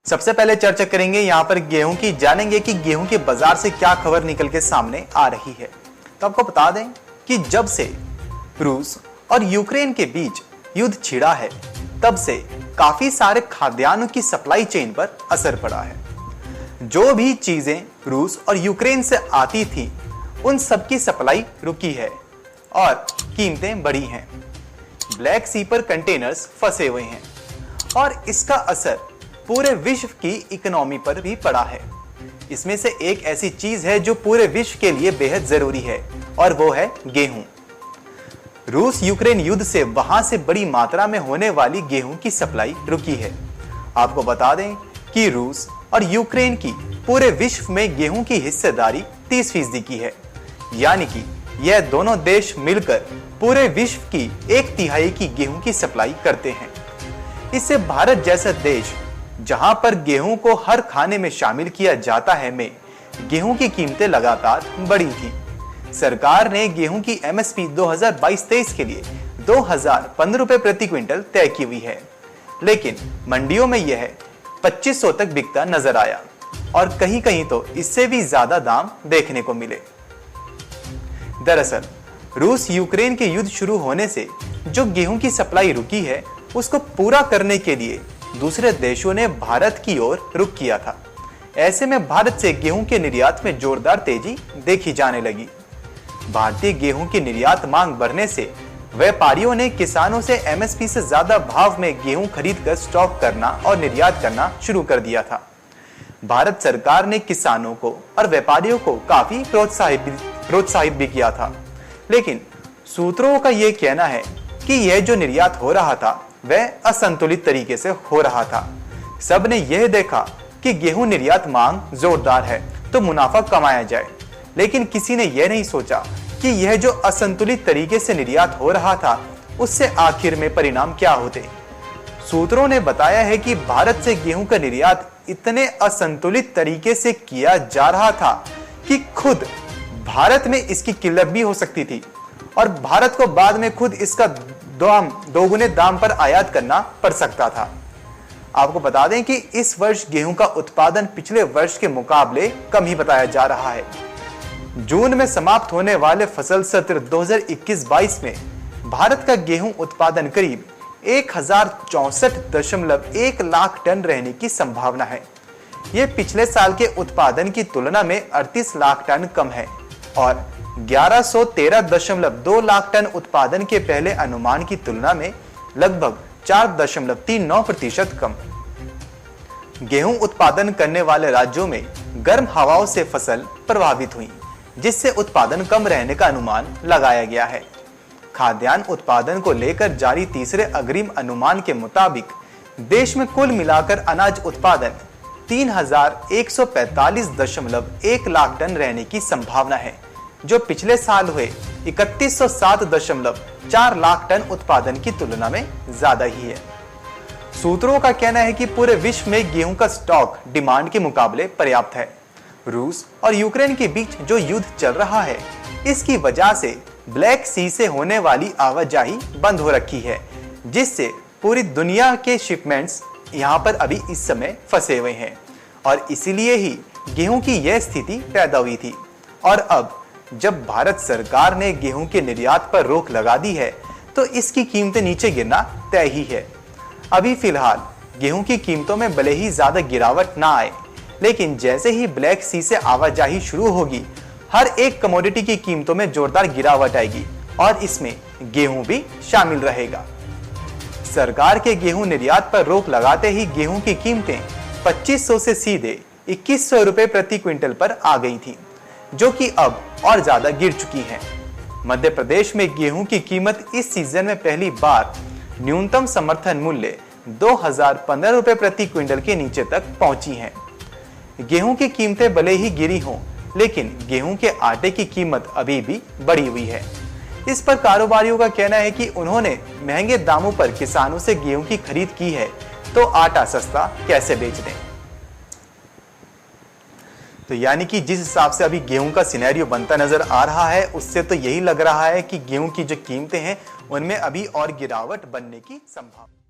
सबसे पहले चर्चा करेंगे यहाँ पर गेहूं की, जानेंगे कि गेहूं के बाजार से क्या खबर निकल के सामने आ रही है। तो आपको बता दें कि जब से रूस और यूक्रेन के बीच युद्ध छिड़ा है, तब से काफी सारे खाद्यान्नों की सप्लाई चेन पर असर पड़ा है। जो भी चीजें रूस और यूक्रेन से आती थी, उन सब की सप्लाई रुकी है और कीमतें बढ़ी हैं। ब्लैक सी पर कंटेनर्स फंसे हुए हैं और इसका असर पूरे विश्व की इकोनॉमी पर भी पड़ा है। इसमें से एक ऐसी चीज है जो पूरे विश्व के लिए बेहद जरूरी है और वो है गेहूं। रूस यूक्रेन युद्ध से वहां से बड़ी मात्रा में होने वाली गेहूं की सप्लाई रुकी है। आपको बता दें कि रूस और यूक्रेन की पूरे विश्व में गेहूं की हिस्सेदारी 30% की है, यानी कि यह दोनों देश मिलकर पूरे विश्व की 1/3 की गेहूं की सप्लाई करते हैं। इससे भारत जैसा देश, जहां पर गेहूं को हर खाने में शामिल किया जाता है, में गेहूं की कीमतें लगातार बढ़ी थी। सरकार ने गेहूं की एमएसपी 2022-23 के लिए 2015 रुपए प्रति क्विंटल तय की हुई है, लेकिन मंडियों में यह 2500 तक बिकता नजर आया और कहीं कहीं तो इससे भी ज्यादा दाम देखने को मिले। दरअसल रूस यूक्रेन के युद्ध शुरू होने से जो गेहूं की सप्लाई रुकी है, उसको पूरा करने के लिए दूसरे देशों ने भारत की ओर रुख किया था। ऐसे में भारत से गेहूं के निर्यात में जोरदार तेजी देखी जाने लगी। भारतीय गेहूं की निर्यात मांग बढ़ने से व्यापारियों ने किसानों से एमएसपी से ज्यादा भाव में गेहूं खरीदकर स्टॉक करना और निर्यात करना शुरू कर दिया था। भारत सरकार ने किसानों को और व्यापारियों को काफी प्रोत्साहित भी किया था, लेकिन सूत्रों का यह कहना है कि यह जो निर्यात हो रहा था वह असंतुलित तरीके से हो रहा था। सब ने यह देखा कि गेहूं निर्यात मांग जोरदार है तो मुनाफा कमाया जाए, लेकिन किसी ने यह नहीं सोचा कि यह जो असंतुलित तरीके से निर्यात हो रहा था, उससे आखिर में परिणाम क्या होते। सूत्रों ने बताया है कि भारत से गेहूं का निर्यात इतने असंतुलित तरीके से किया जा रहा था कि खुद भारत में इसकी किल्लत भी हो सकती थी और भारत को बाद में खुद इसका दोगुने दाम पर आयात करना पड़ सकता था। आपको बता दें कि इस वर्ष गेहूं का उत्पादन पिछले वर्ष के मुकाबले कम ही बताया जा रहा है। जून में समाप्त होने वाले फसल सत्र 2021-22 में भारत का गेहूं उत्पादन करीब 1064.1 लाख टन रहने की संभावना है। यह पिछले साल के उत्पादन की तुलना में 38 लाख टन कम है और 1113.2 लाख टन उत्पादन के पहले अनुमान की तुलना में लगभग 4.39% कम। गेहूं उत्पादन करने वाले राज्यों में गर्म हवाओं से फसल प्रभावित हुई, जिससे उत्पादन कम रहने का अनुमान लगाया गया है। खाद्यान्न उत्पादन को लेकर जारी तीसरे अग्रिम अनुमान के मुताबिक देश में कुल मिलाकर अनाज उत्पादन 3145.1 लाख टन रहने की संभावना है, जो पिछले साल हुए 3107.4 लाख टन उत्पादन की तुलना में ज्यादा ही है। सूत्रों का कहना है कि पूरे विश्व में गेहूं का स्टॉक डिमांड के मुकाबले पर्याप्त है। रूस और यूक्रेन के बीच जो युद्ध चल रहा है, इसकी वजह से ब्लैक सी से होने वाली आवाजाही बंद हो रखी है, जिससे पूरी दुनिया के शिपमेंट्स यहां पर अभी इस समय फंसे हुए हैं और इसीलिए ही गेहूं की यह स्थिति पैदा हुई थी। और अब जब भारत सरकार ने गेहूं के निर्यात पर रोक लगा दी है, तो इसकी कीमतें नीचे गिरना तय ही है। अभी फिलहाल गेहूं की कीमतों में भले ही ज्यादा गिरावट ना आए, लेकिन जैसे ही ब्लैक सी से आवाजाही शुरू होगी, हर एक कमोडिटी की कीमतों में जोरदार गिरावट आएगी और इसमें गेहूं भी शामिल रहेगा। सरकार के गेहूं निर्यात पर रोक लगाते ही गेहूं की कीमतें 2500 से सीधे 2100 रुपए प्रति क्विंटल पर आ गई थी, जो कि अब और ज्यादा गिर चुकी है। मध्य प्रदेश में गेहूं की कीमत इस सीजन में पहली बार न्यूनतम समर्थन मूल्य 2015 रुपए प्रति क्विंटल के नीचे तक पहुंची हैं। गेहूं की कीमतें भले ही गिरी हों, लेकिन गेहूं के आटे की कीमत अभी भी बढ़ी हुई है। इस पर कारोबारियों का कहना है कि उन्होंने महंगे दामों पर किसानों से गेहूं की खरीद की है, तो आटा सस्ता कैसे बेच दें। तो यानी कि जिस हिसाब से अभी गेहूं का सिनेरियो बनता नजर आ रहा है, उससे तो यही लग रहा है कि गेहूं की जो कीमतें हैं, उनमें अभी और गिरावट बनने की संभावना।